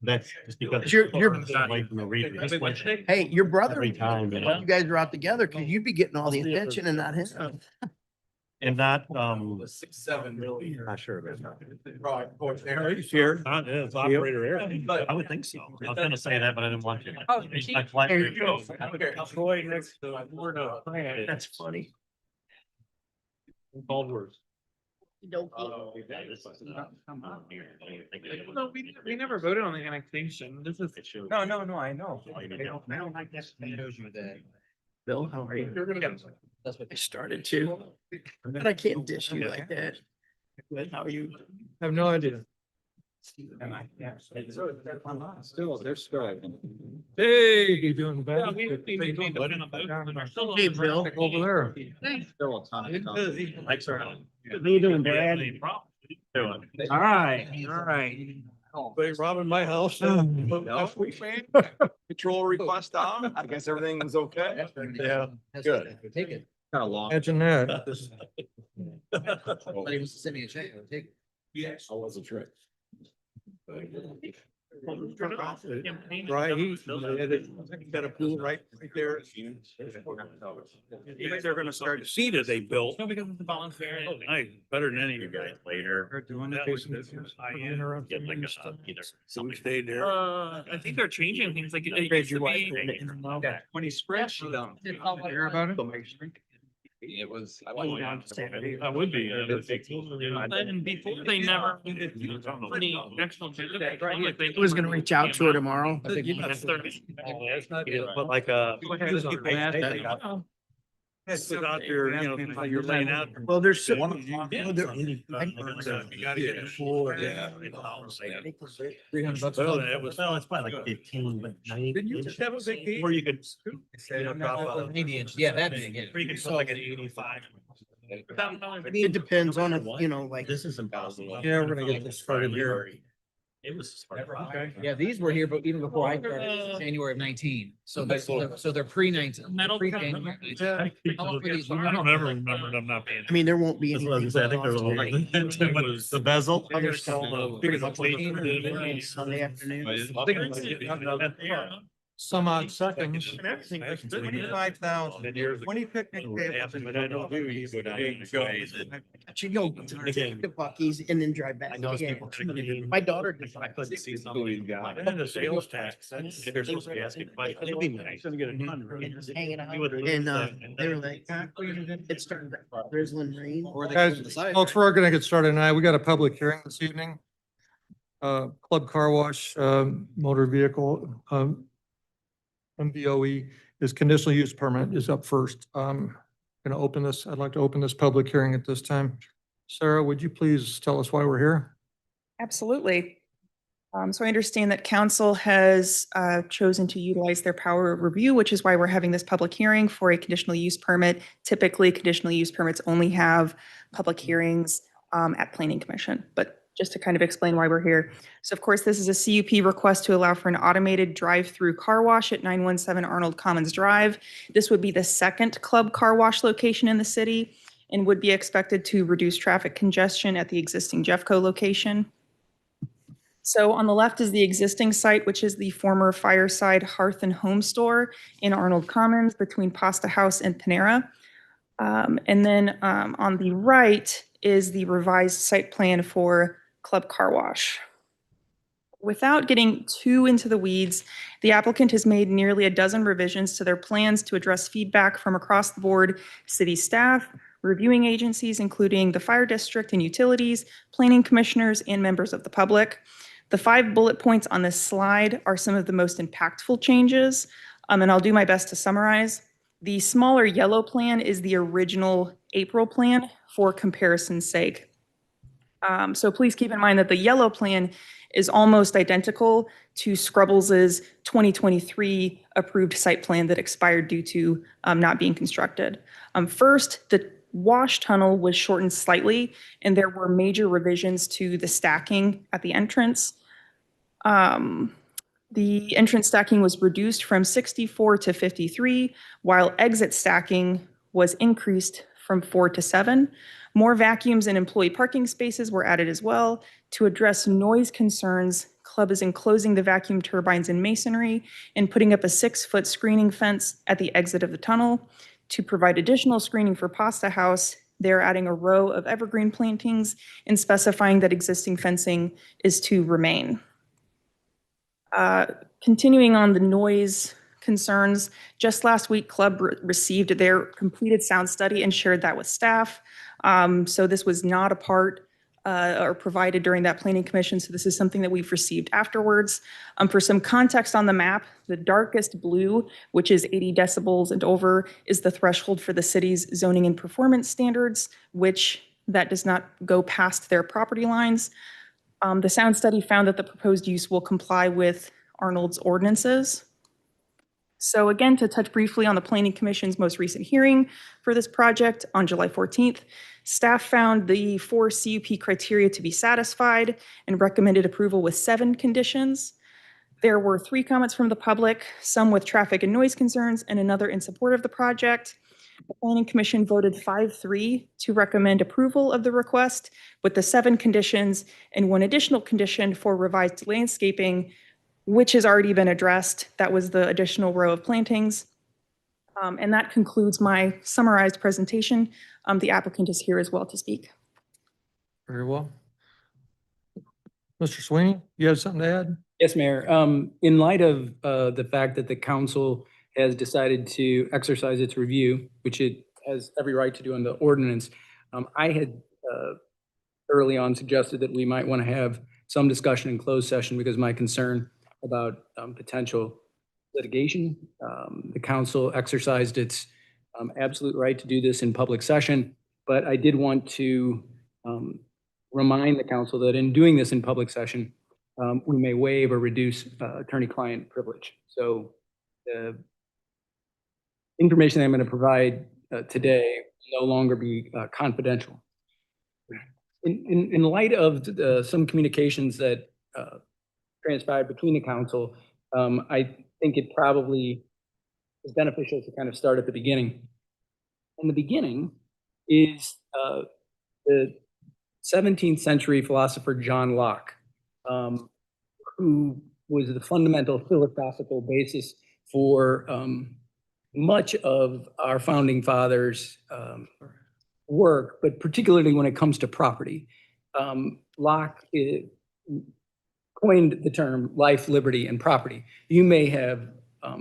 That's just because. You're- Away from the reader. This one, Hey, your brother, every time, you guys are out together because you'd be getting all the attention and not him. And not, 6, 7 really. not sure. about Right, here. It's operator error. I would think so. I was gonna say that, but I didn't want to. Oh, There you go. Troy next to Ward. That's funny. Baldwin. No, we never voted on the annexation. This is. No, I know. I don't like this. Shows you that. Bill, how are you? I started to, but I can't dish you like that. Good, how are you? I have no idea. Still, they're still. Hey, you doing Yeah, bad? Hey, Bill. Over there. Still a ton of stuff. Thanks, sir. How you doing, Brad? All right, all right. They robbing my house. Last week, man. Patrol request on. I guess everything was okay. Yeah. Good. Take it. Kind of long. Imagine that. But he was sending a check. I'll take it. Yes. I wasn't sure. Right, he got a pool right there. They're gonna start to see that they built. No, because it's a voluntary. Nice, better than any of You you guys. guys later. Are doing That that. was Get like a, either. So we stayed there. I think they're changing things like. it Paid used your to wife. be- When he spread, she done. Hear about it? It was. I would be. And before they never. Any actual visit, like they- I was gonna reach out to her tomorrow. That's their- But like, It's out there, you know, like you're laying out. Well, there's. so- One of them. well, there- You gotta get it full. Yeah. Well, Well, it was. it's probably like 15, but 90. Didn't you have a vacation? Or you could, you know, drop a. Yeah, that big, yeah. Or you could put like an 85. It depends on, it, you know, like, This is impossible. Yeah, we're gonna get this started here. It was. Okay. Yeah, these were here, but even before I started, January of 19. So they're pre-19. Metal. Pre-January. How long were these? I don't ever remember them not being. I mean, there won't be That's any. what I was gonna say. I think there's a little. The bezel. Other stuff. Sunday Sunday afternoon. Some odd seconds. 25,000. Twenty picnic tables. But I don't do, you go down. Should go to Bucky's and then drive back. I know again. people. Thinking, My daughter did. I couldn't see something. And the sales tax, that's, they're supposed to be asking, but it'd be nice. Hanging out, and they were like, it started drizzling rain. Guys, folks, we're gonna get started tonight. We got a public hearing this evening. Club Car Wash, motor vehicle, MVOE is conditional use permit is up first. Gonna open this, I'd like to open this public hearing at this time. Sarah, would you please tell us why we're here? Absolutely. So I understand that council has chosen to utilize their power of review, which is why we're having this public hearing for a conditional use permit. Typically, conditional use permits only have public hearings at planning commission, but just to kind of explain why we're here. So of course, this is a CUP request to allow for an automated drive-through car wash at 917 Arnold Commons Drive. This would be the second club car wash location in the city and would be expected to reduce traffic congestion at the existing Jeffco location. So on the left is the existing site, which is the former Fireside Hearth and Home Store in Arnold Commons between Pasta House and Panera. And then on the right is the revised site plan for Club Car Wash. Without getting too into the weeds, the applicant has made nearly a dozen revisions to their plans to address feedback from across the board city staff, reviewing agencies, including the fire district and utilities, planning commissioners, and members of the public. The 5 bullet points on this slide are some of the most impactful changes, and I'll do my best to summarize. The smaller yellow plan is the original April plan for comparison's sake. So please keep in mind that the yellow plan is almost identical to Scrubbles's 2023 approved site plan that expired due to not being constructed. First, the wash tunnel was shortened slightly, and there were major revisions to the stacking at the entrance. The entrance stacking was reduced from 64 to 53, while exit stacking was increased from 4 to 7. More vacuums and employee parking spaces were added as well to address noise concerns club is enclosing the vacuum turbines in masonry and putting up a 6-foot screening fence at the exit of the tunnel. To provide additional screening for Pasta House, they're adding a row of evergreen plantings and specifying that existing fencing is to remain. Continuing on the noise concerns, just last week, Club received their completed sound study and shared that with staff. So this was not a part or provided during that planning commission. So this is something that we've received afterwards. For some context on the map, the darkest blue, which is 80 decibels and over, is the threshold for the city's zoning and performance standards, which that does not go past their property lines. The sound study found that the proposed use will comply with Arnold's ordinances. So again, to touch briefly on the Planning Commission's most recent hearing for this project on July 14th, staff found the 4 CUP criteria to be satisfied and recommended approval with 7 conditions. There were 3 comments from the public, some with traffic and noise concerns and another in support of the project. The Planning Commission voted 5-3 to recommend approval of the request with the 7 conditions and 1 additional condition for revised landscaping, which has already been addressed. That was the additional row of plantings. And that concludes my summarized presentation. The applicant is here as well to speak. Very well. Mr. Sweeney, you have something to add? Yes, Mayor. In light of the fact that the council has decided to exercise its review, which it has every right to do on the ordinance, I had early on suggested that we might want to have some discussion in closed session because my concern about potential litigation. The council exercised its absolute right to do this in public session, but I did want to remind the council that in doing this in public session, we may waive or reduce attorney-client privilege. So the information that I'm going to provide today will no longer be confidential. In light of some communications that transpired between the council, I think it probably is beneficial to kind of start at the beginning. And the beginning is the 17th century philosopher John Locke, who was the fundamental philosophical basis for much of our founding fathers' work, but particularly when it comes to property. Locke coined the term life, liberty, and property. You may have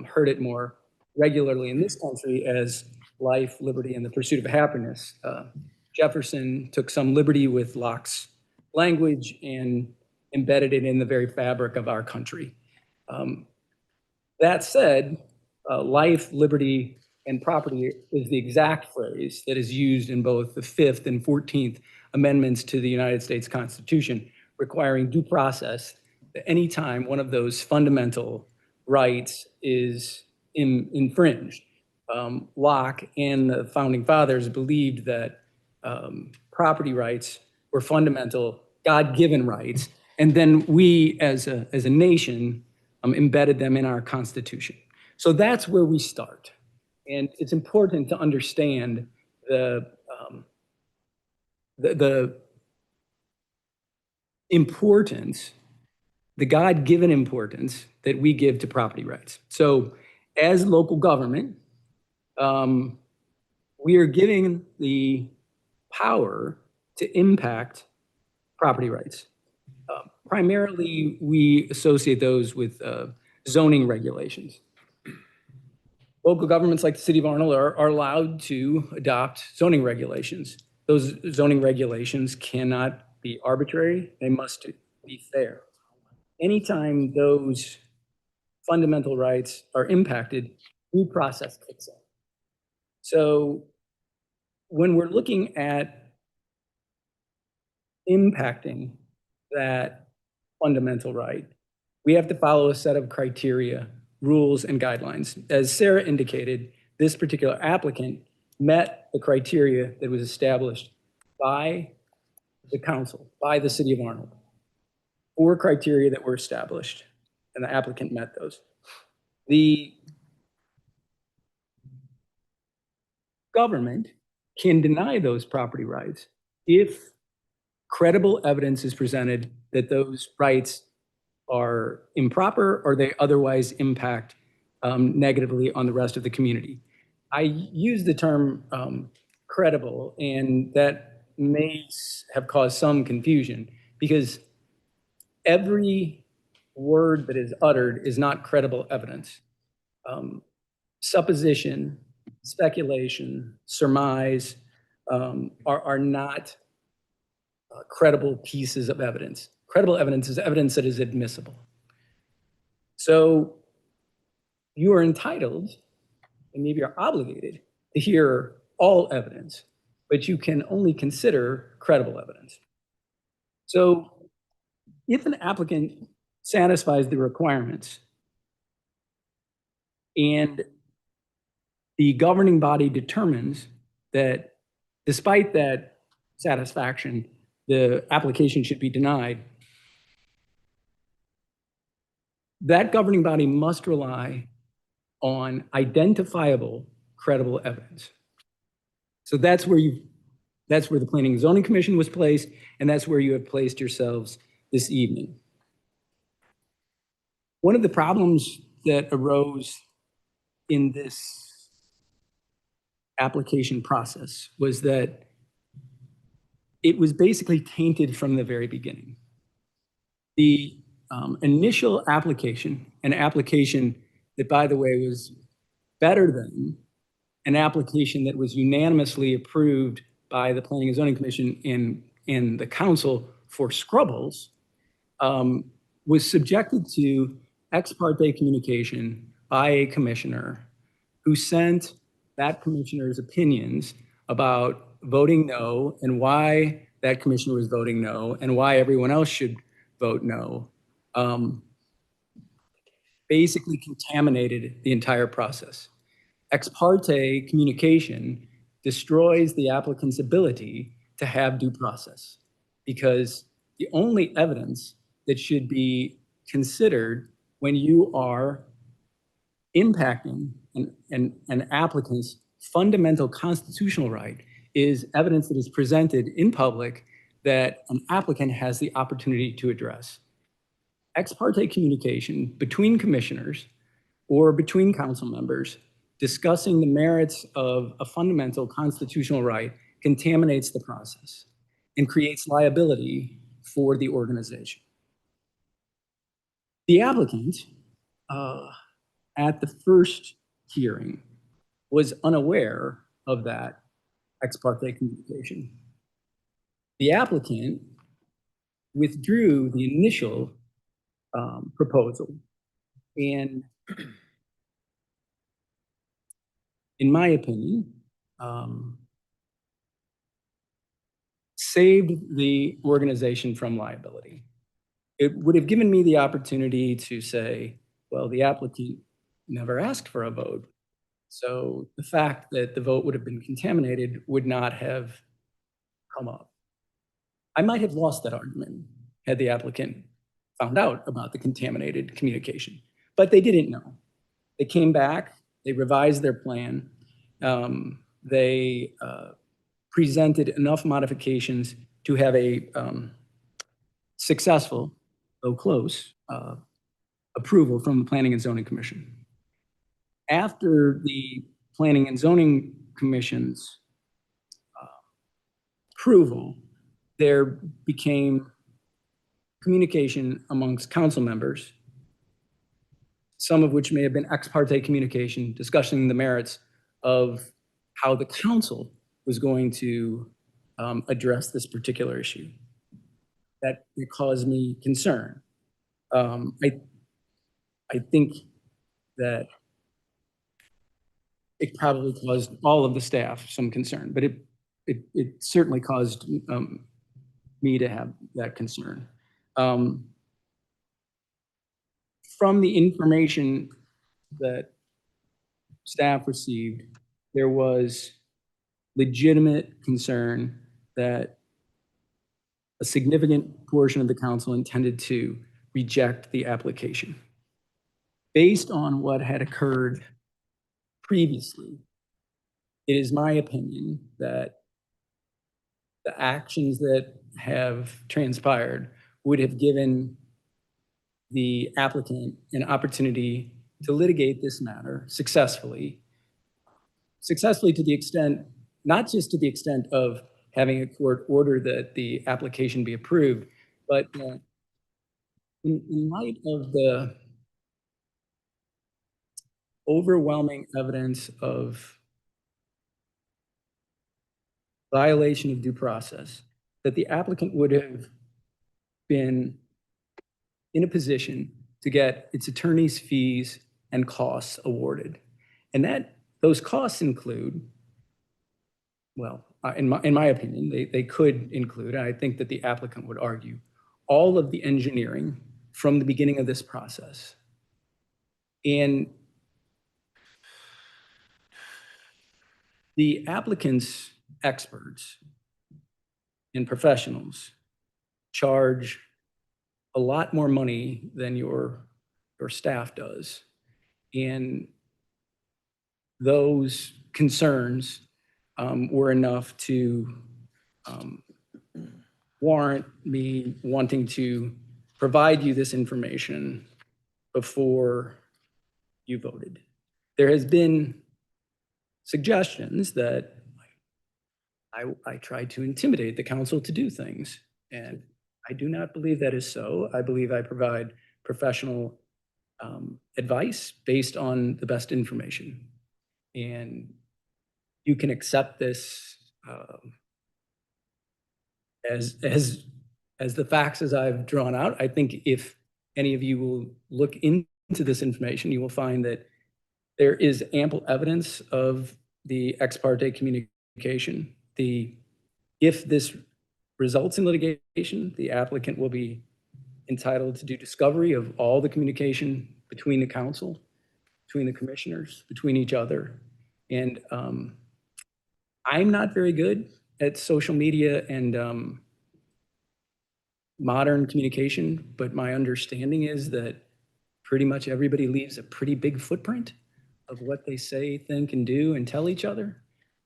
heard it more regularly in this country as life, liberty, and the pursuit of happiness. Jefferson took some liberty with Locke's language and embedded it in the very fabric of our country. That said, life, liberty, and property is the exact phrase that is used in both the 5th and 14th Amendments to the United States Constitution, requiring due process any time one of those fundamental rights is infringed. Locke and the founding fathers believed that property rights were fundamental, God-given rights, and then we as a nation embedded them in our Constitution. So that's where we start. And it's important to understand the importance, the God-given importance that we give to property rights. So as local government, we are giving the power to impact property rights. Primarily, we associate those with zoning regulations. Local governments like the City of Arnold are allowed to adopt zoning regulations. Those zoning regulations cannot be arbitrary, they must be fair. Anytime those fundamental rights are impacted, due process kicks in. So when we're looking at impacting that fundamental right, we have to follow a set of criteria, rules, and guidelines. As Sarah indicated, this particular applicant met the criteria that was established by the council, by the City of Arnold. 4 criteria that were established, and the applicant met those. The government can deny those property rights if credible evidence is presented that those rights are improper or they otherwise impact negatively on the rest of the community. I use the term credible, and that may have caused some confusion because every word that is uttered is not credible evidence. Supposition, speculation, surmise are not credible pieces of evidence. Credible evidence is evidence that is admissible. So you are entitled, and maybe are obligated, to hear all evidence, but you can only consider credible evidence. So if an applicant satisfies the requirements and the governing body determines that despite that satisfaction, the application should be denied, that governing body must rely on identifiable, credible evidence. So that's where the Planning and Zoning Commission was placed, and that's where you have placed yourselves this evening. One of the problems that arose in this application process was that it was basically tainted from the very beginning. The initial application, an application that, by the way, was better than an application that was unanimously approved by the Planning and Zoning Commission and the council for Scrubbles, was subjected to ex parte communication by a commissioner who sent that commissioner's opinions about voting no and why that commissioner was voting no and why everyone else should vote no, basically contaminated the entire process. Ex parte communication destroys the applicant's ability to have due process because the only evidence that should be considered when you are impacting an applicant's fundamental constitutional right is evidence that is presented in public that an applicant has the opportunity to address. Ex parte communication between commissioners or between council members discussing the merits of a fundamental constitutional right contaminates the process and creates liability for the organization. The applicant at the first hearing was unaware of that ex parte communication. The applicant withdrew the initial proposal and, in my opinion, saved the organization from liability. It would have given me the opportunity to say, well, the applicant never asked for a vote. So the fact that the vote would have been contaminated would not have come up. I might have lost that argument had the applicant found out about the contaminated communication, but they didn't know. They came back, they revised their plan, they presented enough modifications to have a successful, though close, approval from the Planning and Zoning Commission. After the Planning and Zoning Commission's approval, there became communication amongst council members, some of which may have been ex parte communication discussing the merits of how the council was going to address this particular issue. That caused me concern. I think that it probably caused all of the staff some concern, but it certainly caused me to have that concern. From the information that staff received, there was legitimate concern that a significant portion of the council intended to reject the application. Based on what had occurred previously, it is my opinion that the actions that have transpired would have given the applicant an opportunity to litigate this matter successfully to the extent, not just to the extent of having a court order that the application be approved, but in light of the overwhelming evidence of violation of due process, that the applicant would have been in a position to get its attorney's fees and costs awarded. And those costs include, well, in my opinion, they could include, and I think that the applicant would argue, all of the engineering from the beginning of this process. And the applicant's experts and professionals charge a lot more money than your staff does. And those concerns were enough to warrant me wanting to provide you this information before you voted. There has been suggestions that I tried to intimidate the council to do things, and I do not believe that is so. I believe I provide professional advice based on the best information. And you can accept this as the facts as I've drawn out. I think if any of you will look into this information, you will find that there is ample evidence of the ex parte communication. If this results in litigation, the applicant will be entitled to do discovery of all the communication between the council, between the commissioners, between each other. And I'm not very good at social media and modern communication, but my understanding is that pretty much everybody leaves a pretty big footprint of what they say, think, and do and tell each other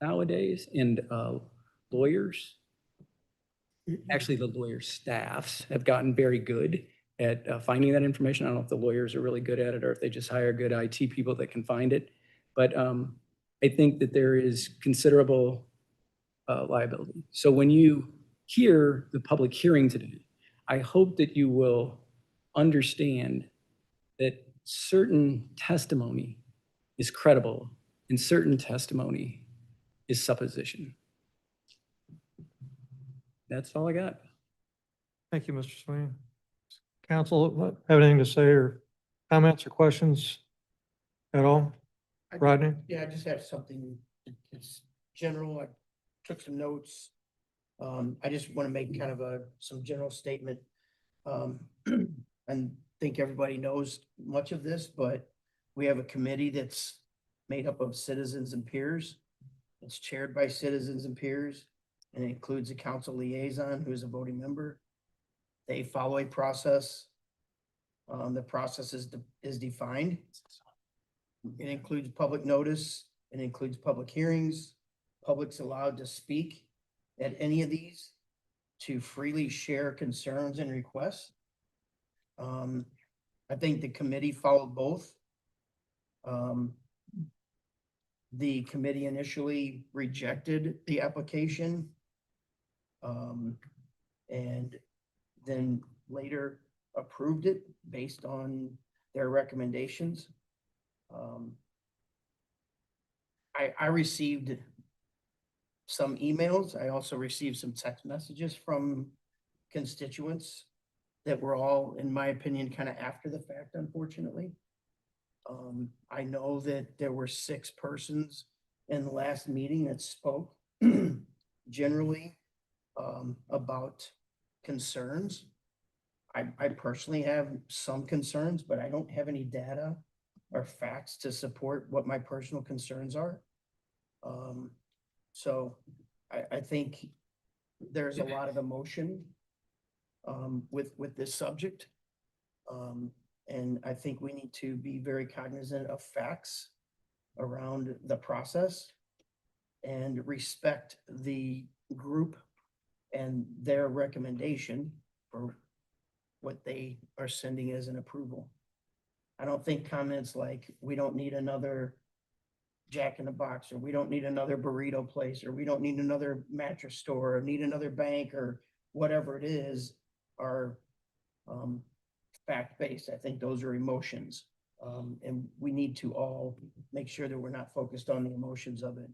nowadays. And lawyers, actually the lawyer staffs have gotten very good at finding that information. I don't know if the lawyers are really good at it or if they just hire good IT people that can find it. But I think that there is considerable liability. So when you hear the public hearing today, I hope that you will understand that certain testimony is credible and certain testimony is supposition. That's all I got. Thank you, Mr. Sweeney. Council, have anything to say or comments or questions at all? Rodney? Yeah, I just have something, it's general, I took some notes. I just want to make kind of some general statement. And think everybody knows much of this, but we have a committee that's made up of citizens and peers. It's chaired by citizens and peers, and it includes a council liaison who is a voting member. They follow a process. The process is defined. It includes public notice. It includes public hearings. Public's allowed to speak at any of these, to freely share concerns and requests. I think the committee followed both. The committee initially rejected the application, and then later approved it based on their recommendations. I received some emails. I also received some text messages from constituents that were all, in my opinion, kind of after the fact, unfortunately. I know that there were 6 persons in the last meeting that spoke generally about concerns. I personally have some concerns, but I don't have any data or facts to support what my personal concerns are. So I think there's a lot of emotion with this subject. And I think we need to be very cognizant of facts around the process and respect the group and their recommendation for what they are sending as an approval. I don't think comments like, we don't need another Jack in the Box, or we don't need another burrito place, or we don't need another mattress store, or need another bank, or whatever it is, are fact-based. I think those are emotions. And we need to all make sure that we're not focused on the emotions of it.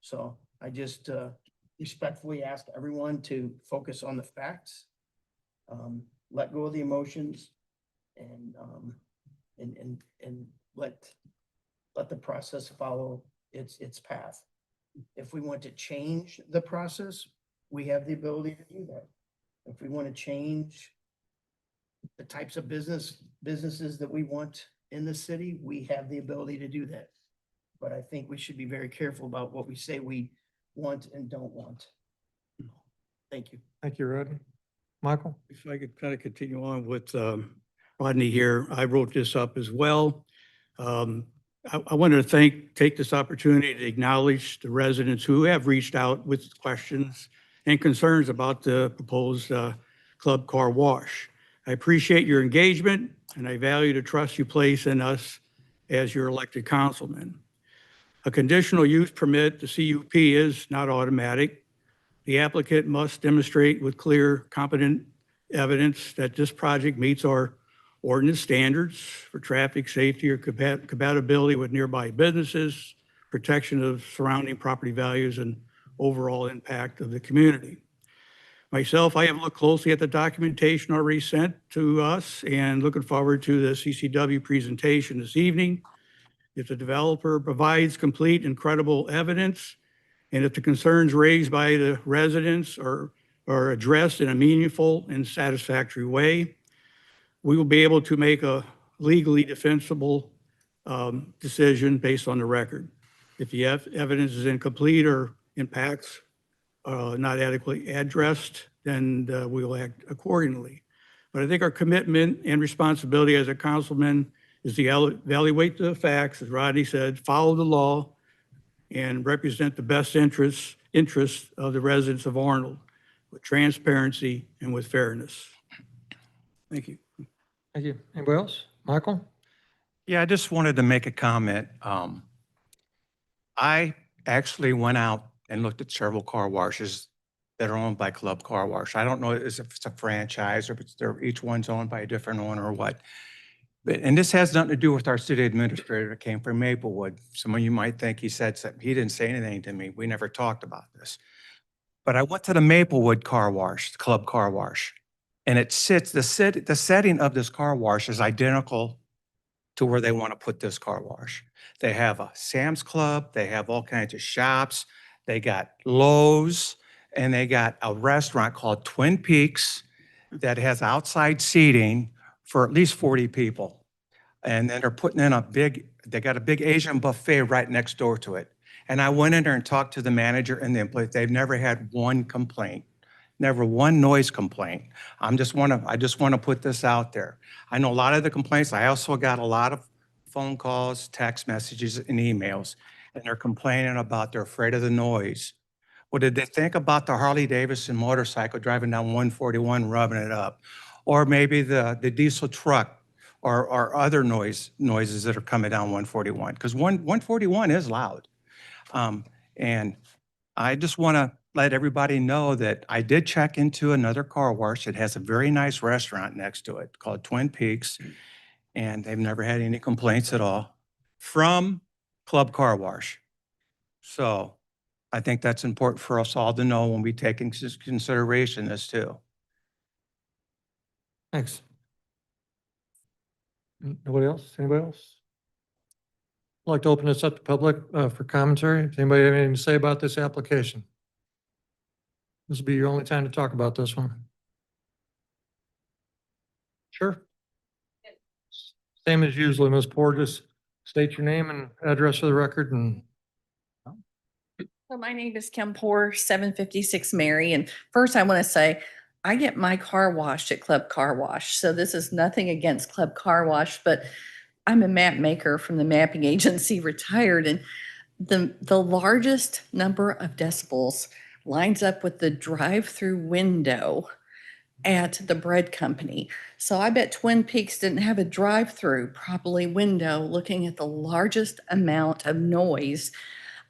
So I just respectfully ask everyone to focus on the facts, let go of the emotions, and let the process follow its path. If we want to change the process, we have the ability to do that. If we want to change the types of businesses that we want in the city, we have the ability to do that. But I think we should be very careful about what we say we want and don't want. Thank you. Thank you, Rodney. Michael? If I could kind of continue on with Rodney here, I wrote this up as well. I wanted to take this opportunity to acknowledge the residents who have reached out with questions and concerns about the proposed club car wash. I appreciate your engagement, and I value the trust you place in us as your elected councilmen. A conditional use permit, the CUP, is not automatic. The applicant must demonstrate with clear, competent evidence that this project meets our ordinance standards for traffic safety or compatibility with nearby businesses, protection of surrounding property values, and overall impact of the community. Myself, I have looked closely at the documentation already sent to us and looking forward to the CCW presentation this evening. If the developer provides complete and credible evidence, and if the concerns raised by the residents are addressed in a meaningful and satisfactory way, we will be able to make a legally defensible decision based on the record. If the evidence is incomplete or impacts not adequately addressed, then we will act accordingly. But I think our commitment and responsibility as a councilman is to evaluate the facts, as Rodney said, follow the law, and represent the best interests of the residents of Arnold with transparency and with fairness. Thank you. Thank you. Anybody else? Michael? Yeah, I just wanted to make a comment. I actually went out and looked at several car washes that are owned by Club Car Wash. I don't know if it's a franchise or if each one's owned by a different owner or what. And this has nothing to do with our city administrator that came from Maplewood. Some of you might think he said something. He didn't say anything to me. We never talked about this. But I went to the Maplewood car wash, Club Car Wash, and it sits, the setting of this car wash is identical to where they want to put this car wash. They have a Sam's Club, they have all kinds of shops, they got Lowe's, and they got a restaurant called Twin Peaks that has outside seating for at least 40 people. And then they're putting in they got a big Asian buffet right next door to it. And I went in there and talked to the manager and the employees. They've never had one complaint, never one noise complaint. I just want to put this out there. I know a lot of the complaints. I also got a lot of phone calls, text messages, and emails, and they're complaining about they're afraid of the noise. Well, did they think about the Harley Davidson motorcycle driving down 141, rubbing it up? Or maybe the diesel truck or other noises that are coming down 141? Because 141 is loud. And I just want to let everybody know that I did check into another car wash that has a very nice restaurant next to it called Twin Peaks, and they've never had any complaints at all from Club Car Wash. So I think that's important for us all to know when we take into consideration this too. Thanks. Nobody else? Anybody else? I'd like to open this up to public for commentary. Does anybody have anything to say about this application? This will be your only time to talk about this one. Sure. Same as usually, Ms. Porges. State your name and address for the record and. So my name is Kim Poor, 756 Mary. And first I want to say, I get my car washed at Club Car Wash. So this is nothing against Club Car Wash, but I'm a map maker from the mapping agency, retired. And the largest number of decibels lines up with the drive-through window at the bread company. So I bet Twin Peaks didn't have a drive-through, probably window, looking at the largest amount of noise.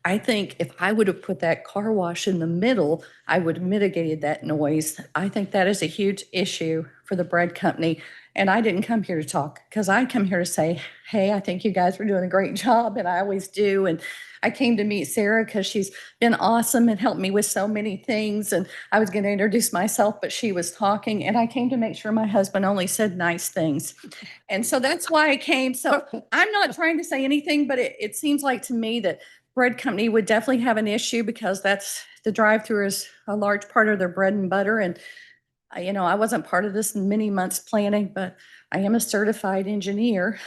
I think if I would have put that car wash in the middle, I would have mitigated that noise. I think that is a huge issue for the bread company. And I didn't come here to talk because I come here to say, hey, I think you guys were doing a great job, and I always do. And I came to meet Sarah because she's been awesome and helped me with so many things. And I was going to introduce myself, but she was talking, and I came to make sure my husband only said nice things. And so that's why I came. So I'm not trying to say anything, but it seems like to me that bread company would definitely have an issue because that's the drive-through is a large part of their bread and butter. And I wasn't part of this many months planning, but I am a certified engineer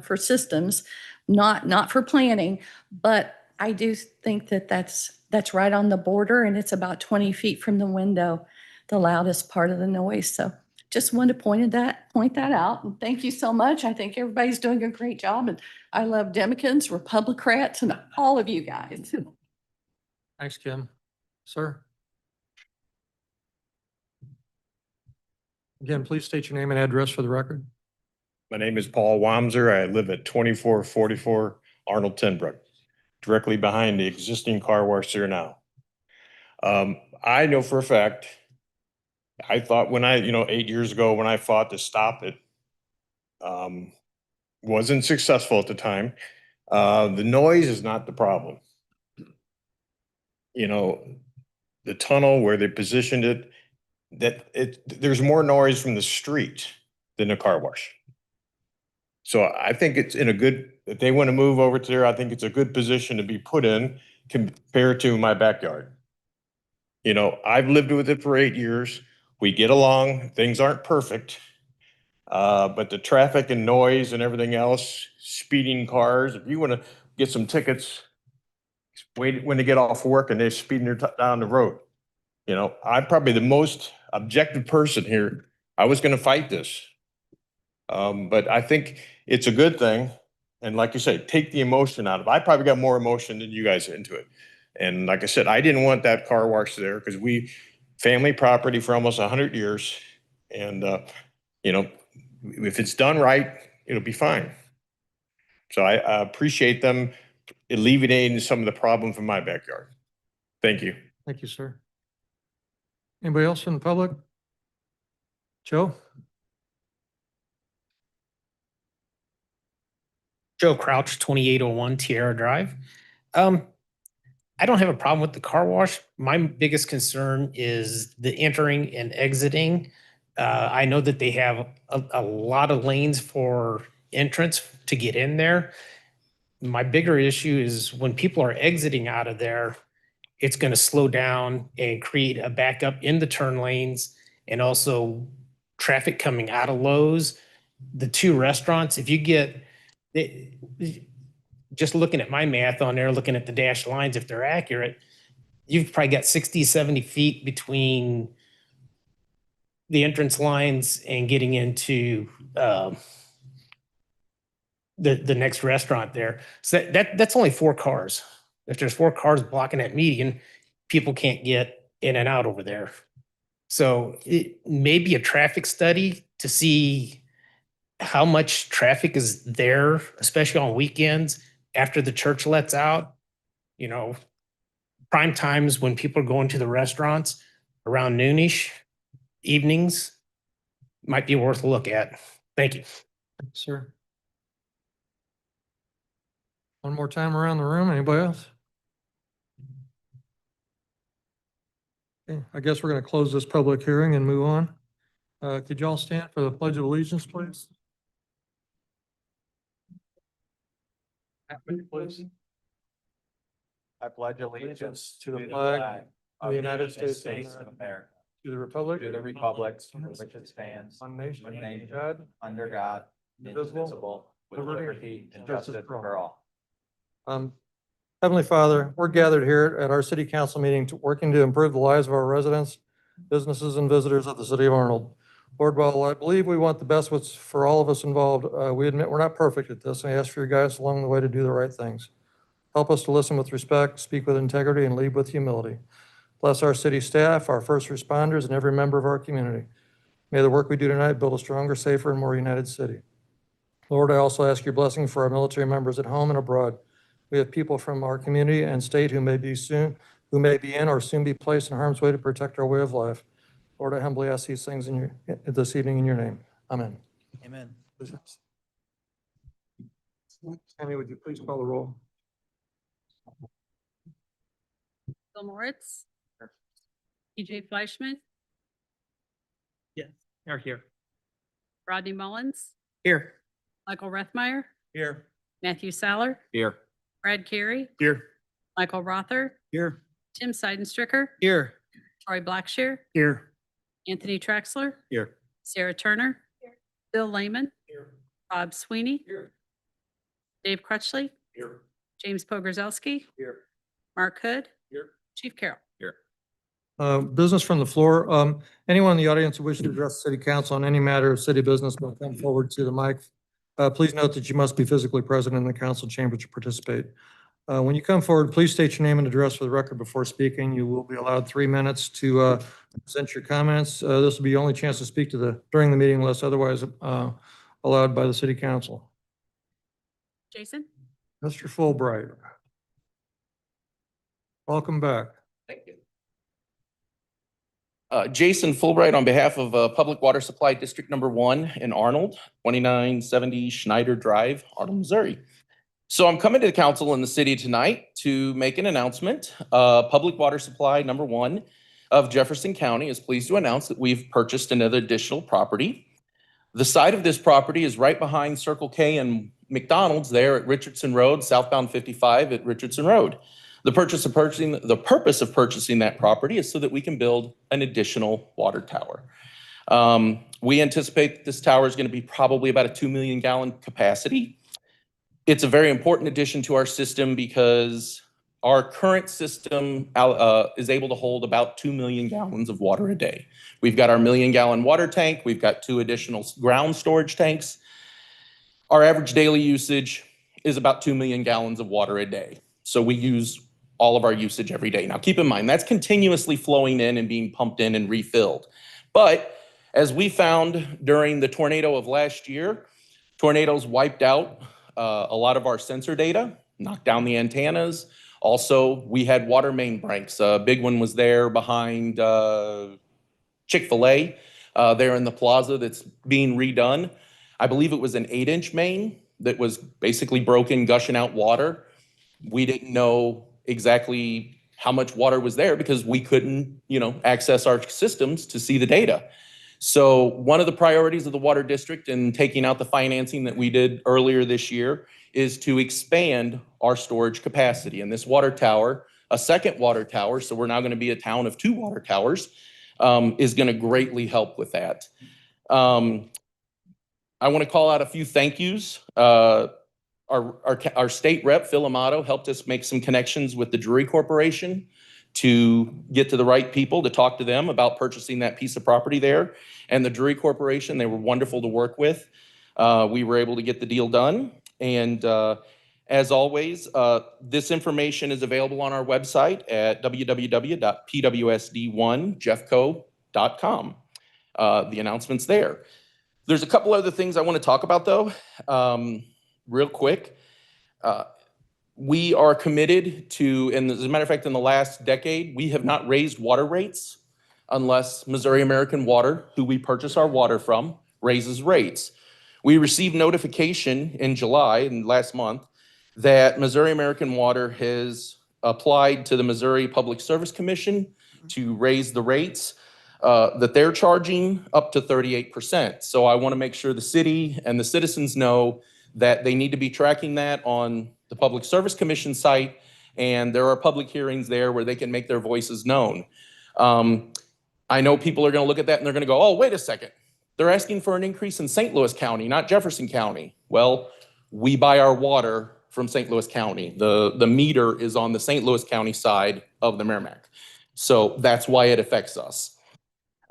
for systems, not for planning. But I do think that that's right on the border, and it's about 20 feet from the window, the loudest part of the noise. So just wanted to point that out. And thank you so much. I think everybody's doing a great job, and I love Democrats, Republicans, and all of you guys. Thanks, Kim. Sir? Again, please state your name and address for the record. My name is Paul Wamser. I live at 2444 Arnold Tenbrook, directly behind the existing car wash there now. I know for a fact, I thought when 8 years ago, when I fought to stop it, wasn't successful at the time. The noise is not the problem. The tunnel where they positioned it, there's more noise from the street than the car wash. So I think it's if they want to move over to there, I think it's a good position to be put in compared to my backyard. I've lived with it for 8 years. We get along, things aren't perfect. But the traffic and noise and everything else, speeding cars, if you want to get some tickets, wait when they get off work and they're speeding down the road. I'm probably the most objective person here. I was going to fight this. But I think it's a good thing. And like you say, take the emotion out of it. I probably got more emotion than you guys into it. And like I said, I didn't want that car wash there because family property for almost 100 years. And, if it's done right, it'll be fine. So I appreciate them alleviating some of the problem from my backyard. Thank you. Thank you, sir. Anybody else from the public? Joe? Joe Crouch, 2801 Tierra Drive. I don't have a problem with the car wash. My biggest concern is the entering and exiting. I know that they have a lot of lanes for entrance to get in there. My bigger issue is when people are exiting out of there, it's going to slow down and create a backup in the turn lanes and also traffic coming out of Lowe's. The two restaurants, if you get just looking at my math on there, looking at the dashed lines, if they're accurate, you've probably got 60, 70 feet between the entrance lines and getting into the next restaurant there. So that's only 4 cars. If there's 4 cars blocking that median, people can't get in and out over there. So it may be a traffic study to see how much traffic is there, especially on weekends after the church lets out. Prime times when people are going to the restaurants around noonish, evenings, might be worth a look at. Thank you. Sir. One more time around the room. Anybody else? Okay, I guess we're going to close this public hearing and move on. Could you all stand for the Pledge of Allegiance, please? Please. I pledge allegiance to the flag of the United States of America, To the republic. to the republic for which it stands, One nation. one nation, God. under God, indivisible, with liberty and justice for all. Heavenly Father, we're gathered here at our city council meeting working to improve the lives of our residents, businesses, and visitors of the city of Arnold. Lord, while I believe we want the best for all of us involved, we admit we're not perfect at this, and I ask for your guidance along the way to do the right things. Help us to listen with respect, speak with integrity, and lead with humility. Bless our city staff, our first responders, and every member of our community. May the work we do tonight build a stronger, safer, and more united city. Lord, I also ask your blessing for our military members at home and abroad. We have people from our community and state who may be in or soon be placed in harm's way to protect our way of life. Lord, I humbly ask these things this evening in your name. Amen. Amen. Tammy, would you please call the roll? Bill Moritz. TJ Fleischman, Here. Rodney Mullins, Here. Michael Rethmeyer, Here. Matthew Saller, Here. Brad Carey, Here. Michael Rother, Here. Tim Seidenstricker, Here. Troy Blackshear, Here. Anthony Traxler, Here. Sarah Turner, Bill Lehman, Bob Sweeney, Dave Crutchley, Here. James Pogorzelski, Here. Mark Hood, Here. Chief Carroll. Business from the floor. Anyone in the audience who wishes to address the city council on any matter of city business will come forward to the mic. Please note that you must be physically present in the council chamber to participate. When you come forward, please state your name and address for the record before speaking. You will be allowed 3 minutes to present your comments. This will be your only chance to speak during the meeting unless otherwise allowed by the city council. Jason? Mr. Fulbright. Welcome back. Thank you. Jason Fulbright on behalf of Public Water Supply District Number 1 in Arnold, 2970 Schneider Drive, Arnold, Missouri. So I'm coming to the council in the city tonight to make an announcement. Public Water Supply Number 1 of Jefferson County is pleased to announce that we've purchased another additional property. The site of this property is right behind Circle K and McDonald's there at Richardson Road, southbound 55 at Richardson Road. The purpose of purchasing that property is so that we can build an additional water tower. We anticipate that this tower is going to be probably about a 2 million gallon capacity. It's a very important addition to our system because our current system is able to hold about 2 million gallons of water a day. We've got our 1 million gallon water tank. We've got 2 additional ground storage tanks. Our average daily usage is about 2 million gallons of water a day. So we use all of our usage every day. Now, keep in mind, that's continuously flowing in and being pumped in and refilled. But as we found during the tornado of last year, tornadoes wiped out a lot of our sensor data, knocked down the antennas. Also, we had water main breaks. A big one was there behind Chick-fil-A there in the plaza that's being redone. I believe it was an 8-inch main that was basically broken, gushing out water. We didn't know exactly how much water was there because we couldn't, access our systems to see the data. So one of the priorities of the water district in taking out the financing that we did earlier this year is to expand our storage capacity. And this water tower, a second water tower, so we're now going to be a town of 2 water towers, is going to greatly help with that. I want to call out a few thank yous. Our state rep, Phil Amato, helped us make some connections with the Drury Corporation to get to the right people to talk to them about purchasing that piece of property there. And the Drury Corporation, they were wonderful to work with. We were able to get the deal done. And as always, this information is available on our website at www.pwsd1jeffco.com. The announcement's there. There's a couple other things I want to talk about, though, real quick. We are committed to, and as a matter of fact, in the last decade, we have not raised water rates unless Missouri American Water, who we purchase our water from, raises rates. We received notification in July, and last month, that Missouri American Water has applied to the Missouri Public Service Commission to raise the rates that they're charging up to 38%. So I want to make sure the city and the citizens know that they need to be tracking that on the Public Service Commission site, and there are public hearings there where they can make their voices known. I know people are going to look at that and they're going to go, oh, wait a second. They're asking for an increase in St. Louis County, not Jefferson County. Well, we buy our water from St. Louis County. The meter is on the St. Louis County side of the Merrimack. So that's why it affects us.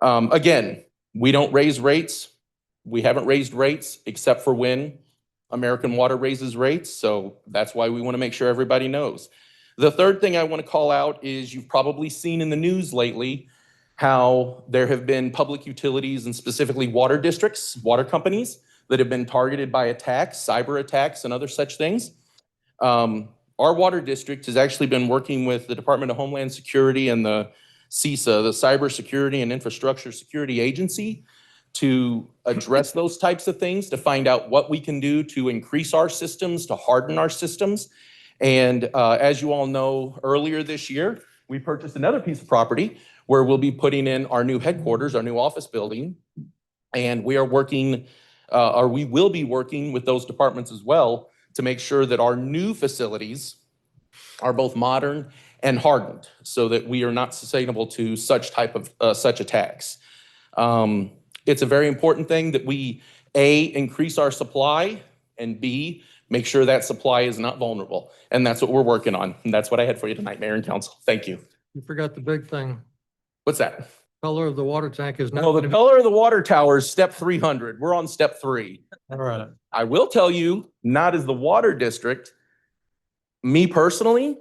Again, we don't raise rates. We haven't raised rates except for when American Water raises rates. So that's why we want to make sure everybody knows. The third thing I want to call out is you've probably seen in the news lately how there have been public utilities and specifically water districts, water companies that have been targeted by attacks, cyber attacks and other such things. Our water district has actually been working with the Department of Homeland Security and the CISA, the Cybersecurity and Infrastructure Security Agency, to address those types of things, to find out what we can do to increase our systems, to harden our systems. And as you all know, earlier this year, we purchased another piece of property where we'll be putting in our new headquarters, our new office building. And we are working, or we will be working with those departments as well to make sure that our new facilities are both modern and hardened so that we are not susceptible to such type of such attacks. It's a very important thing that we, A, increase our supply, and B, make sure that supply is not vulnerable. And that's what we're working on. And that's what I had for you tonight, Mayor and Council. Thank you. You forgot the big thing. What's that? Color of the water tank is not. No, the color of the water tower is step 300. We're on step 3. All right. I will tell you, not as the water district, me personally,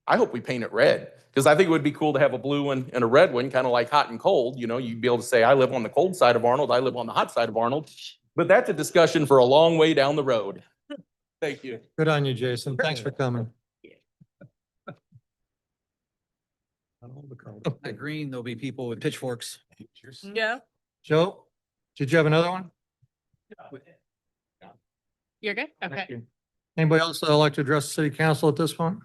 I hope we paint it red, because I think it would be cool to have a blue one and a red one, kind of like hot and cold. You know, you'd be able to say, I live on the cold side of Arnold, I live on the hot side of Arnold. But that's a discussion for a long way down the road. Thank you. Good on you, Jason. Thanks for coming. At Green, there'll be people with pitchforks. Yeah, Joe, did you have another one? you're good? Okay. Thank you. Anybody else that would like to address the city council at this point?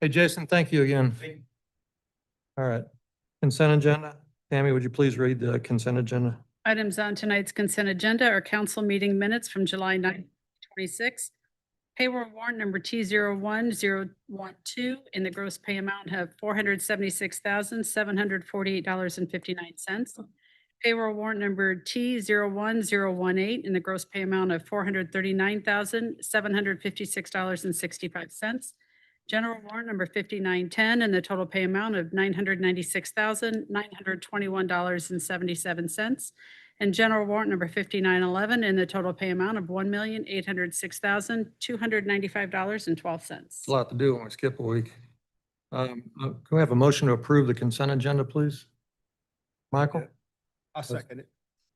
Hey, Jason, thank you again. All right. Consent agenda. Tammy, would you please read the consent agenda? Items on tonight's consent agenda are council meeting minutes from July 9th, 26. Payroll warrant number T01012 in the gross pay amount of $476,748.59. Payroll warrant number T01018 in the gross pay amount of $439,756.65. General warrant number 5910 and the total pay amount of $996,921.77. And general warrant number 5911 and the total pay amount of $1,806,295.12. A lot to do when we skip a week. Can we have a motion to approve the consent agenda, please? Michael? I'll second it.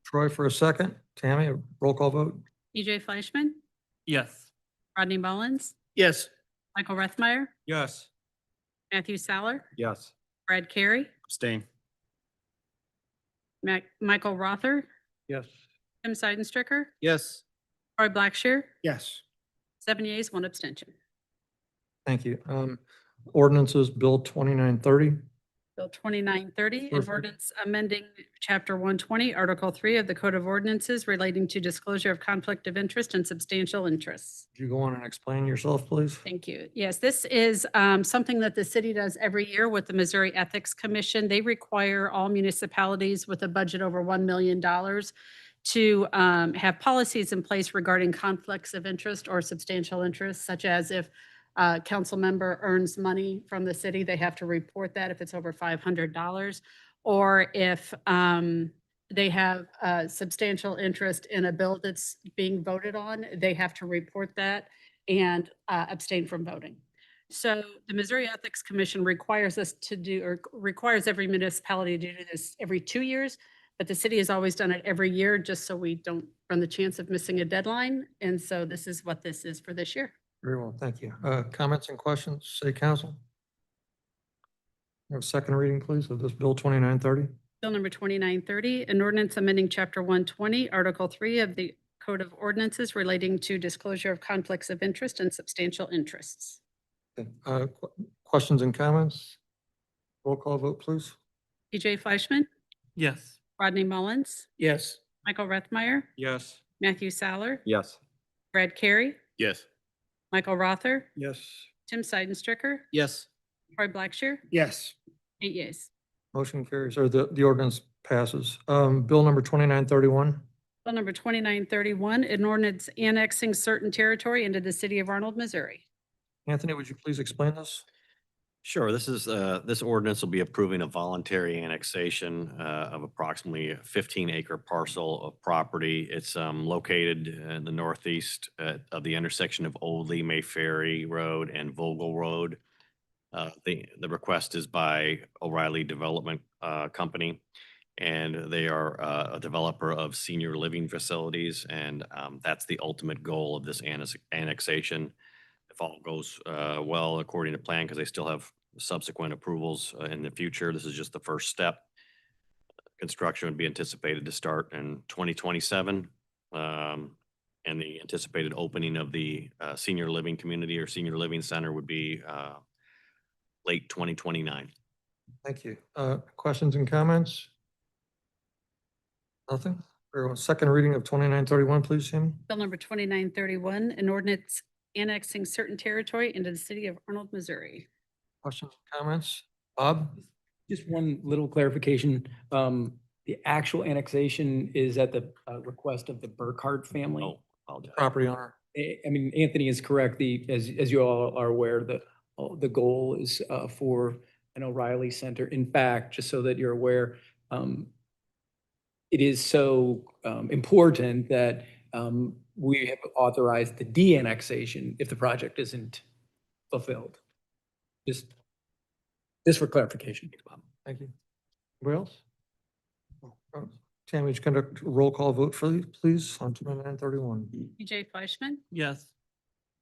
Troy for a second. Tammy, a roll call vote? EJ Fleischman, Yes. Rodney Mullins, Yes. Michael Rethmeyer, Yes. Matthew Saller, Yes. Brad Carey, Abstain. Michael Rother, Yes. Tim Seidenstricker, Yes. Troy Blackshear, Yes. 7 yeas, 1 abstention. Thank you. Ordinances, Bill 2930. Bill 2930, an Perfect. ordinance amending Chapter 120, Article 3 of the Code of Ordinances relating to disclosure of conflict of interest and substantial interests. Could you go on and explain yourself, please? Thank you. Yes, this is something that the city does every year with the Missouri Ethics Commission. They require all municipalities with a budget over $1 million to have policies in place regarding conflicts of interest or substantial interest, such as if a council member earns money from the city, they have to report that if it's over $500. Or if they have a substantial interest in a bill that's being voted on, they have to report that and abstain from voting. So the Missouri Ethics Commission requires us to do, or requires every municipality to do this every 2 years, but the city has always done it every year just so we don't run the chance of missing a deadline. And so this is what this is for this year. Very well, thank you. Comments and questions, City Council? Have a second reading, please, of this Bill 2930. Bill number 2930, an ordinance amending Chapter 120, Article 3 of the Code of Ordinances relating to disclosure of conflicts of interest and substantial interests. Questions and comments? Roll call vote, please. EJ Fleischman, Yes. Rodney Mullins, Yes. Michael Rethmeyer, Yes. Matthew Saller, Yes. Brad Carey, Yes. Michael Rother, Yes. Tim Seidenstricker, Yes. Troy Blackshear, Yes. 8 yeas. Motion carries, or the ordinance passes. Bill number 2931. Bill number 2931, an ordinance annexing certain territory into the city of Arnold, Missouri. Anthony, would you please explain this? Sure. This is, this ordinance will be approving a voluntary annexation of approximately a 15-acre parcel of property. It's located in the northeast of the intersection of Old Lee May Ferry Road and Vogel Road. The request is by O'Reilly Development company. And they are a developer of senior living facilities. And that's the ultimate goal of this annexation. If all goes well according to plan, because they still have subsequent approvals in the future, this is just the first step. Construction would be anticipated to start in 2027. And the anticipated opening of the senior living community or senior living center would be late 2029. Thank you. Questions and comments? Nothing? Very well. Second reading of 2931, please, Sammy. Bill number 2931, an ordinance annexing certain territory into the city of Arnold, Missouri. Questions, comments? Bob? Just one little clarification. The actual annexation is at the request of the Burkhardt family. Oh, apologize. Property owner. I mean, Anthony is correct. As you all are aware, the goal is for an O'Reilly Center. In fact, just so that you're aware, it is so important that we have authorized the de-annexation if the project isn't fulfilled. Just for clarification. Thank you. Anybody else? Tammy, would you conduct a roll call vote for, please, on 2931? EJ Fleischman, Yes.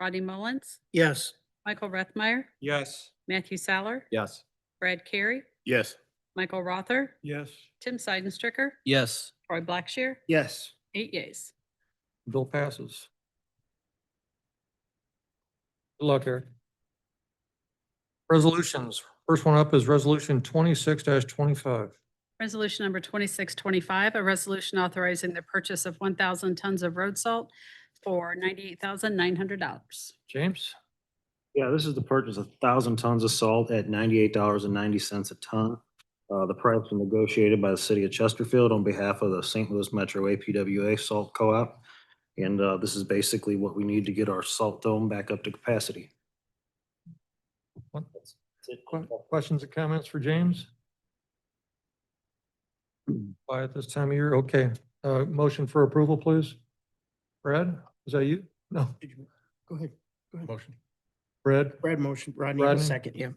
Rodney Mullins, Yes. Michael Rathmeyer, Yes. Matthew Saller, Yes. Brad Carey, Yes. Michael Rother, Yes. Tim Seidenstricker, Yes. Troy Blackshear, Yes. 8 yeas. Bill passes. Good luck, Eric. Resolutions. First one up is Resolution 26-25. Resolution number 2625, a resolution authorizing the purchase of 1,000 tons of road salt for $98,900. James? Yeah, this is the purchase of 1,000 tons of salt at $98.90 a ton. The price was negotiated by the city of Chesterfield on behalf of the St. Louis Metro APWA Salt Co-op. And this is basically what we need to get our salt dome back up to capacity. Questions and comments for James? By at this time of year, okay. Motion for approval, please. Brad, is that you? No, Go ahead. Motion. Brad, Brad motion, Rodney, Rodney? second, yeah.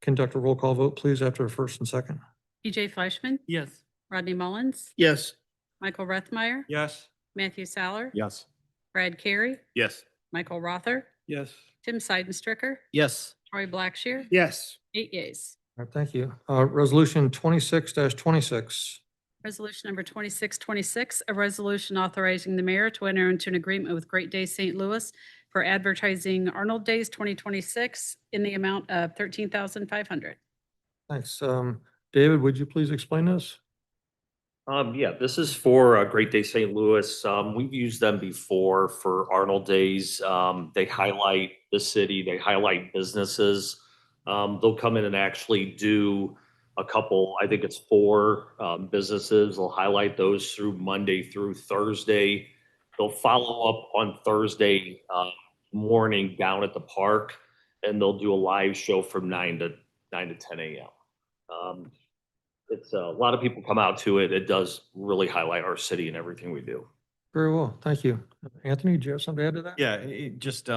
conduct a roll call vote, please, after first and second. EJ Fleischman, Yes. Rodney Mullins, Yes. Michael Rathmeyer, Yes. Matthew Saller, Yes. Brad Carey, Yes. Michael Rother, Yes. Tim Seidenstricker, Yes. Troy Blackshear, Yes. 8 yeas. All right, thank you. Resolution 26-26. Resolution number 2626, a resolution authorizing the mayor to enter into an agreement with Great Day St. Louis for advertising Arnold Days 2026 in the amount of $13,500. Thanks. David, would you please explain this? Yeah, this is for Great Day St. Louis. We've used them before for Arnold Days. They highlight the city, they highlight businesses. They'll come in and actually do a couple, I think it's 4 businesses. They'll highlight those through Monday through Thursday. They'll follow up on Thursday morning down at the park, and they'll do a live show from 9 to 10 a.m. It's a lot of people come out to it. It does really highlight our city and everything we do. Very well, thank you. Anthony, do you have something to add to that? Yeah, just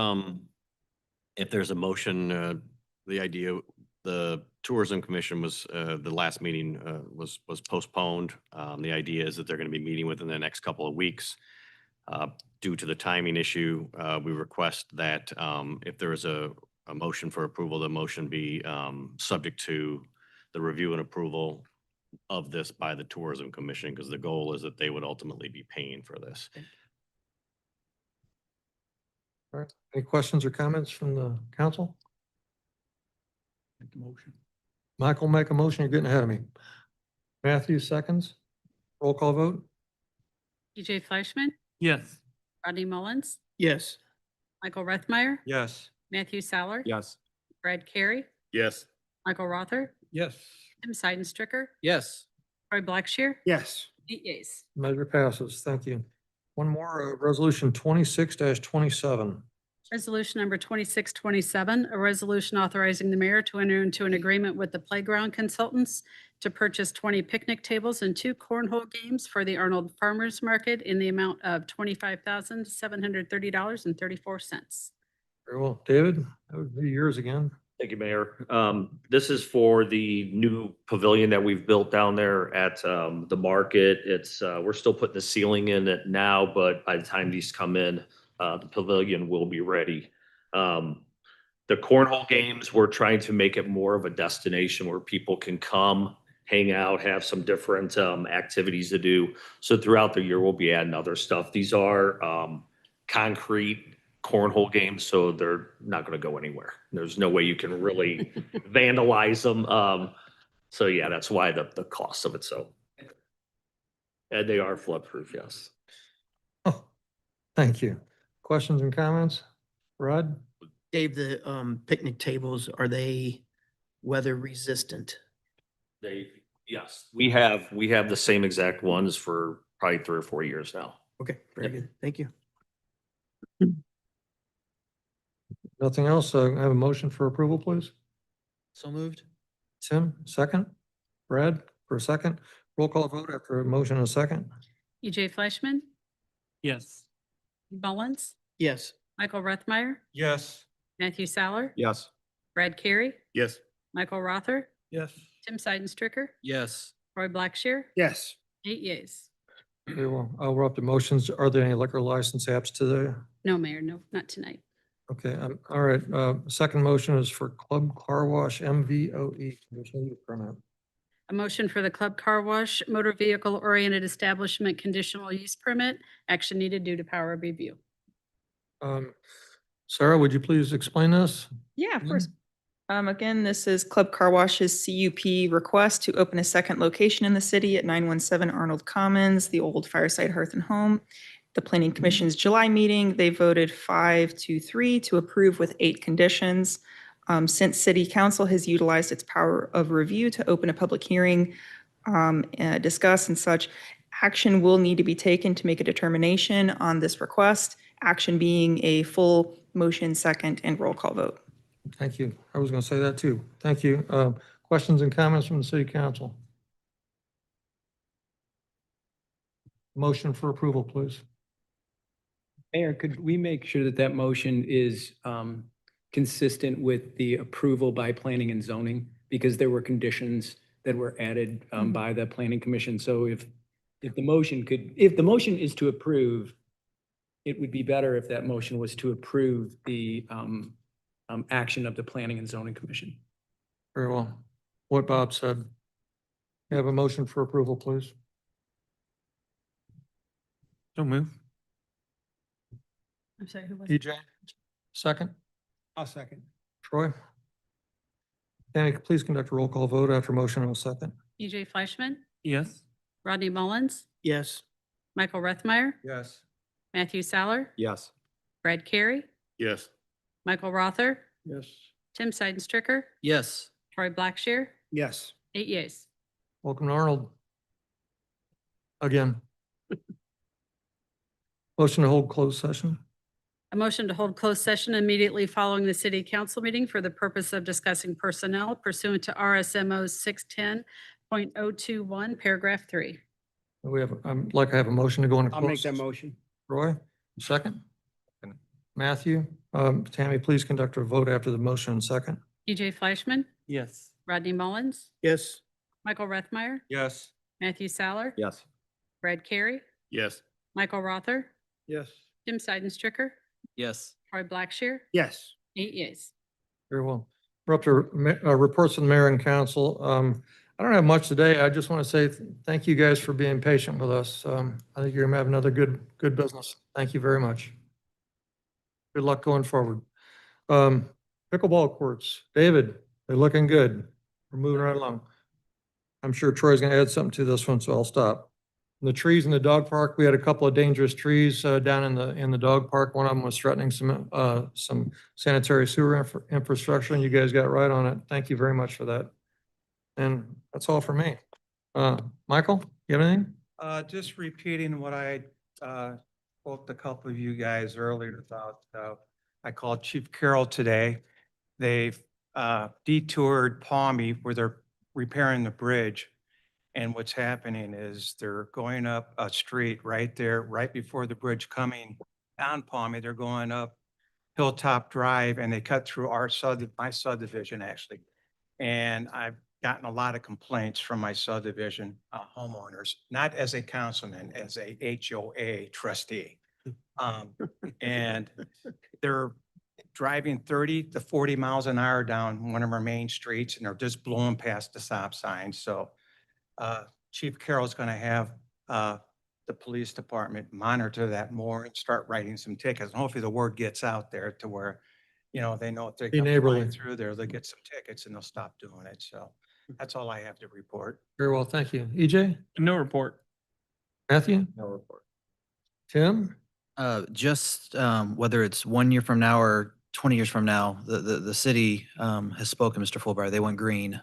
if there's a motion, the idea, the Tourism Commission was, the last meeting was postponed. The idea is that they're going to be meeting within the next couple of weeks. Due to the timing issue, we request that if there is a motion for approval, the motion be subject to the review and approval of this by the Tourism Commission, because the goal is that they would ultimately be paying for this. All right, any questions or comments from the council? Make the motion. Michael, make a motion, you're getting ahead of me. Matthew, seconds. Roll call vote? EJ Fleischman, Yes. Rodney Mullins, Yes. Michael Rathmeyer, Yes. Matthew Saller, Yes. Brad Carey, Yes. Michael Rother, Yes. Tim Seidenstricker, Yes. Troy Blackshear, Yes. 8 yeas. Measure passes, thank you. One more, resolution 26-27. Resolution number 2627, a resolution authorizing the mayor to enter into an agreement with the playground consultants to purchase 20 picnic tables and 2 cornhole games for the Arnold Farmers Market in the amount of $25,730.34. Very well, David, that would be yours again. Thank you, Mayor. This is for the new pavilion that we've built down there at the market. It's, we're still putting the ceiling in it now, but by the time these come in, the pavilion will be ready. The cornhole games, we're trying to make it more of a destination where people can come, hang out, have some different activities to do. So throughout the year, we'll be adding other stuff. These are concrete cornhole games, so they're not going to go anywhere. There's no way you can really vandalize them. So yeah, that's why the cost of it. So, and they are flood proof, yes. Thank you. Questions and comments? Rod? Dave, the picnic tables, are they weather resistant? Yes, we have the same exact ones for probably 3 or 4 years now. Okay, very good. Thank you. Nothing else? I have a motion for approval, please. So moved. Tim, second. Brad, for a second. Roll call vote after a motion and a second. EJ Fleischman, Yes. Mullins, Yes. Michael Reithmeyer, Yes. Matthew Saller, Yes. Brad Carey, Yes. Michael Rother, Yes. Tim Seidenstricker, Yes. Roy Blackshear, Yes. 8 yeas. Very well. We're up to motions. Are there any liquor license apps today? No, Mayor, no, not tonight. Okay, all right. Second motion is for Club Car Wash MVOE conditional use permit. A motion for the Club Car Wash Motor Vehicle Oriented Establishment Conditional Use Permit. Action needed due to power of review. Sarah, would you please explain this? Yeah, of course. Again, this is Club Car Wash's CUP request to open a second location in the city at 917 Arnold Commons, the old Fireside Hearth and Home. The Planning Commission's July meeting, they voted 5-3 to approve with 8 conditions. Since City Council has utilized its power of review to open a public hearing, discuss and such, action will need to be taken to make a determination on this request, action being a full motion, second, and roll call vote. Thank you. I was going to say that too. Thank you. Questions and comments from the City Council? Motion for approval, please. Mayor, could we make sure that that motion is consistent with the approval by planning and zoning? Because there were conditions that were added by the planning commission. So if the motion is to approve, it would be better if that motion was to approve the action of the planning and zoning commission. Very well. What Bob said. You have a motion for approval, please. So move. I'm sorry, who was it? EJ, second. I'll second. Troy? Tammy, please conduct a roll call vote after motion and a second. EJ Fleischman, Yes. Rodney Mullins, Yes. Michael Reithmeyer, Yes. Matthew Saller, Yes. Brad Carey, Yes. Michael Rother, Yes. Tim Seidenstricker, Yes. Troy Blackshear, Yes. 8 yeas. Welcome to Arnold. Again. Motion to hold closed session. A motion to hold closed session immediately following the city council meeting for the purpose of discussing personnel pursuant to RSMO 610.021, paragraph 3. We have, I'd like to have a motion to go into. I'll make closed that session. motion. Roy, second. Matthew, Tammy, please conduct a vote after the motion and second. EJ Fleischman, Yes. Rodney Mullins, Yes. Michael Reithmeyer, Yes. Matthew Saller, Yes. Brad Carey, Yes. Michael Rother, Yes. Tim Seidenstricker, Yes. Troy Blackshear, Yes. 8 yeas. Very well. We're up to reports from the mayor and council. I don't have much today. I just want to say thank you guys for being patient with us. I think you're gonna have another good business. Thank you very much. Good luck going forward. Pickleball courts, David, they're looking good. We're moving right along. I'm sure Troy's gonna add something to this one, so I'll stop. The trees in the dog park, we had a couple of dangerous trees down in the dog park. One of them was threatening some sanitary sewer infrastructure, and you guys got right on it. Thank you very much for that. And that's all for me. Michael, you have anything? Just repeating what I spoke to a couple of you guys earlier about. I called Chief Carroll today. They've detoured Palmy where they're repairing the bridge. And what's happening is they're going up a street right there, right before the bridge coming down Palmy. They're going up Hilltop Drive, and they cut through my subdivision actually. And I've gotten a lot of complaints from my subdivision homeowners, not as a councilman, as a HOA trustee. And they're driving 30 to 40 miles an hour down one of our main streets, and they're just blowing past the stop signs. So Chief Carroll's going to have the police department monitor that more and start writing some tickets. And hopefully the word gets out there to where, you know, they know if they Be come neighborly. flying through there, they'll get some tickets and they'll stop doing it. So that's all I have to report. Very well, thank you. EJ? No report. Matthew? No report. Tim? Just whether it's 1 year from now or 20 years from now, the city has spoken, Mr. Fulbright. They went green.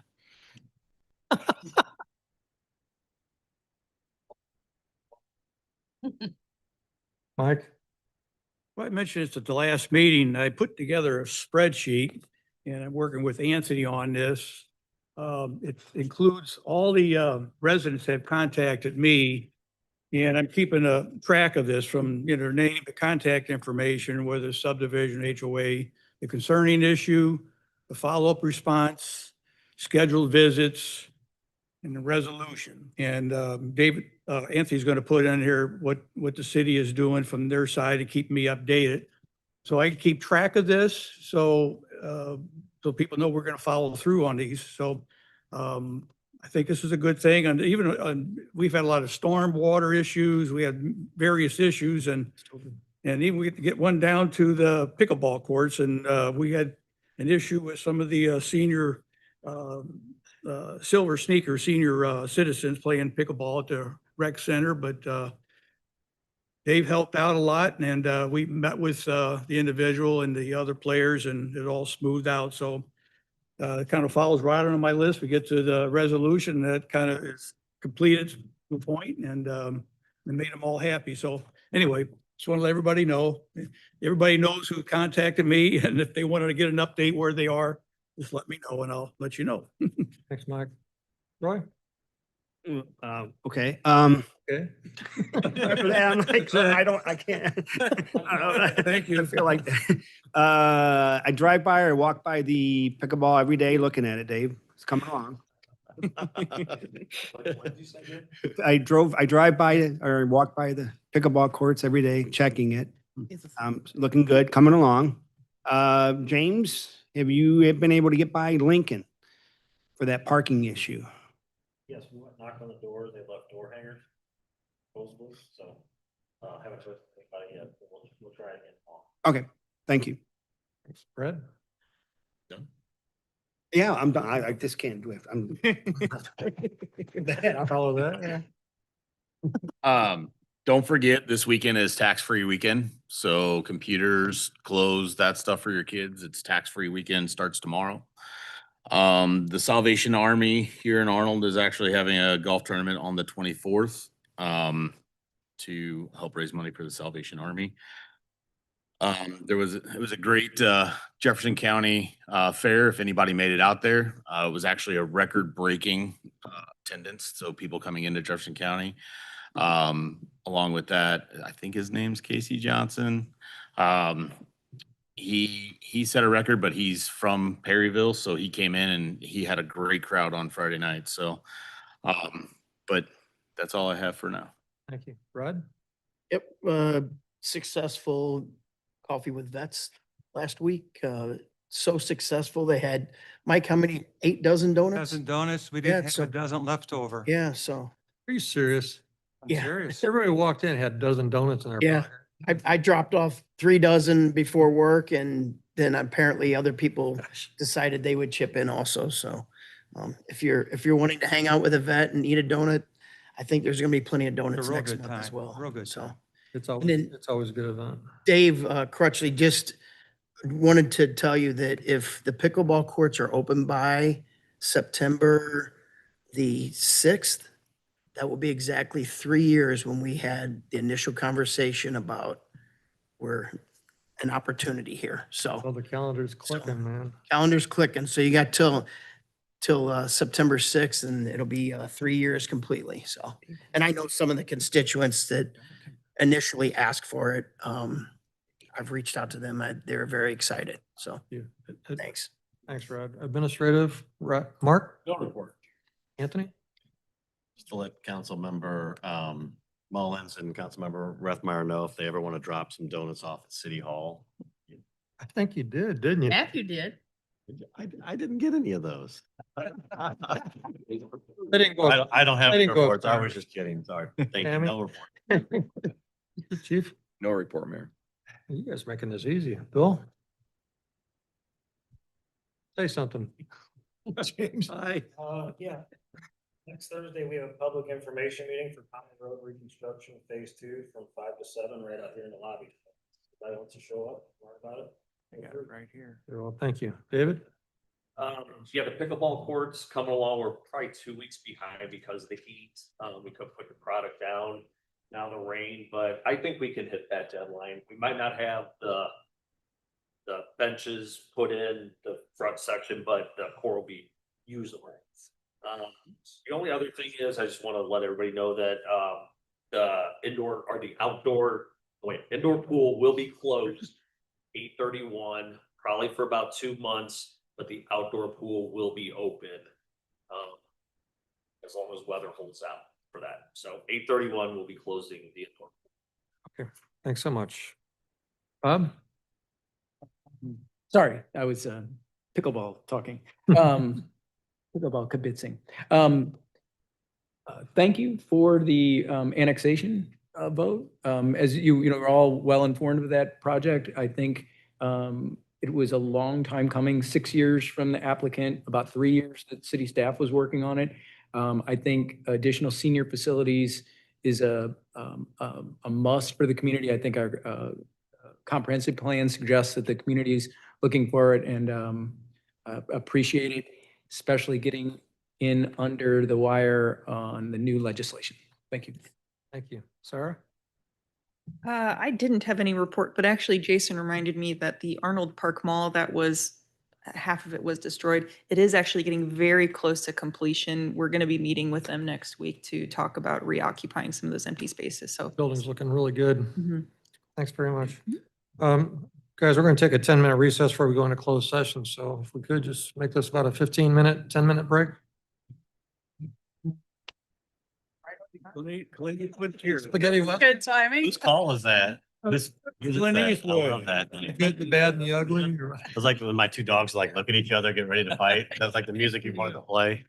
Mike? Well, I mentioned this at the last meeting. I put together a spreadsheet and I'm working with Anthony on this. It includes all the residents that have contacted me. And I'm keeping a track of this from, you know, their name, the contact information, whether it's subdivision, HOA, the concerning issue, the follow-up response, scheduled visits, and the resolution. And Anthony's going to put in here what the city is doing from their side to keep me updated. So I can keep track of this. So people know we're going to follow through on these. So I think this is a good thing. And even we've had a lot of storm water issues. We had various issues and even we get one down to the pickleball courts. And we had an issue with some of the senior silver sneaker senior citizens playing pickleball at the rec center, but they've helped out a lot. And we met with the individual and the other players and it all smoothed out. So it kind of follows right on my list. We get to the resolution that kind of is completed to a point and it made them all happy. So anyway, just want to let everybody know. Everybody knows who contacted me, and if they wanted to get an update where they are, just let me know and I'll let you know. Thanks, Mike. Roy? Okay. Okay. I'm like, I can't. Thank you. I feel like I drive by or walk by the pickleball every day looking at it, Dave. It's coming along. I drive by or walk by the pickleball courts every day, checking it. Looking good, coming along. James, have you been able to get by Lincoln for that parking issue? Yes, we went knocked on the door. They left door hangers, supposedly, so haven't heard about it yet. But we'll try again. Okay, thank you. Thanks, Fred? Yeah, I'm done. I just can't do it. I'll follow that, yeah. Don't forget, this weekend is tax-free weekend. So computers, clothes, that stuff for your kids. It's tax-free weekend, starts tomorrow. The Salvation Army here in Arnold is actually having a golf tournament on the 24th to help raise money for the Salvation Army. It was a great Jefferson County fair. If anybody made it out there, it was actually a record-breaking attendance. So people coming into Jefferson County. Along with that, I think his name's Casey Johnson. He set a record, but he's from Perryville, so he came in and he had a great crowd on Friday night. So, but that's all I have for now. Thank you. Rod? Yep, successful Coffee with Vets last week. So successful. They had, Mike, how many? 8 dozen donuts? Dozen donuts. We Yeah, didn't have so- a dozen left over. Yeah, so. Are you serious? I'm Yeah. serious. Everybody walked in, had a dozen donuts in their Yeah. pocket. I dropped off 3 dozen before work and then apparently other people decided they would chip in also. So if you're wanting to hang out with a vet and eat a donut, I think there's gonna be plenty of It's a donuts real next good month as time. well. Real good So time. It's And then- always a good event. Dave Crutchley just wanted to tell you that if the pickleball courts are open by September the 6th, that will be exactly 3 years when we had the initial conversation about we're an opportunity here. So Well, the calendar's clicking, man. calendar's clicking. So you got till September 6th and it'll be 3 years completely. So, and I know some of the constituents that initially asked for it. I've reached out to them. They're very excited. So Yeah. thanks. Thanks, Rod. Administrative, Mark? No report. Anthony? Just to let Councilmember Mullins and Councilmember Rathmeyer know if they ever want to drop some donuts off at City Hall. I think you did, didn't you? Matthew did. I didn't get any of those. They didn't go. I don't have they didn't go reports. I far. was just kidding. Sorry. Thank you. Tammy? No report. Chief, No report, Mayor. you guys making this easy. Bill? Say something. James? Hi. Yeah. Next Thursday, we have a public information meeting for Common Road Reconstruction Phase 2 from 5 to 7 right out here in the lobby. If anybody wants to show up, learn about it. I got it right here. Well, thank you. David? Yeah, the pickleball courts coming along. We're probably 2 weeks behind because of the heat. We could put the product down, now the rain, but I think we can hit that deadline. We might not have the benches put in the front section, but the court will be usable. The only other thing is, I just want to let everybody know that the indoor or the indoor pool will be closed 8/31, probably for about 2 months, but the outdoor pool will be open as long as weather holds out for that. So 8/31 will be closing the indoor. Okay, thanks so much. Bob? Sorry, I was pickleball talking. Pickleball kibitzing. Thank you for the annexation vote. As you know, we're all well informed of that project. I think it was a long time coming, 6 years from the applicant, about 3 years that city staff was working on it. I think additional senior facilities is a must for the community. I think our comprehensive plan suggests that the community is looking for it and appreciate it, especially getting in under the wire on the new legislation. Thank you. Thank you. Sarah? I didn't have any report, but actually Jason reminded me that the Arnold Park Mall, that was, half of it was destroyed. It is actually getting very close to completion. We're going to be meeting with them next week to talk about reoccupying some of those empty spaces. So Building's looking really good. Mhm. Thanks very much. Guys, we're going to take a 10-minute recess before we go into closed session. So if we could just make this about a 15-minute, 10-minute break. Spaghetti what? Good timing. Whose call is that? This. who's Clint that? I Eastwood. love that. The good, the bad, and the ugly. It was like when my two dogs like look at each other, get ready to fight. That's like the music you wanted to play.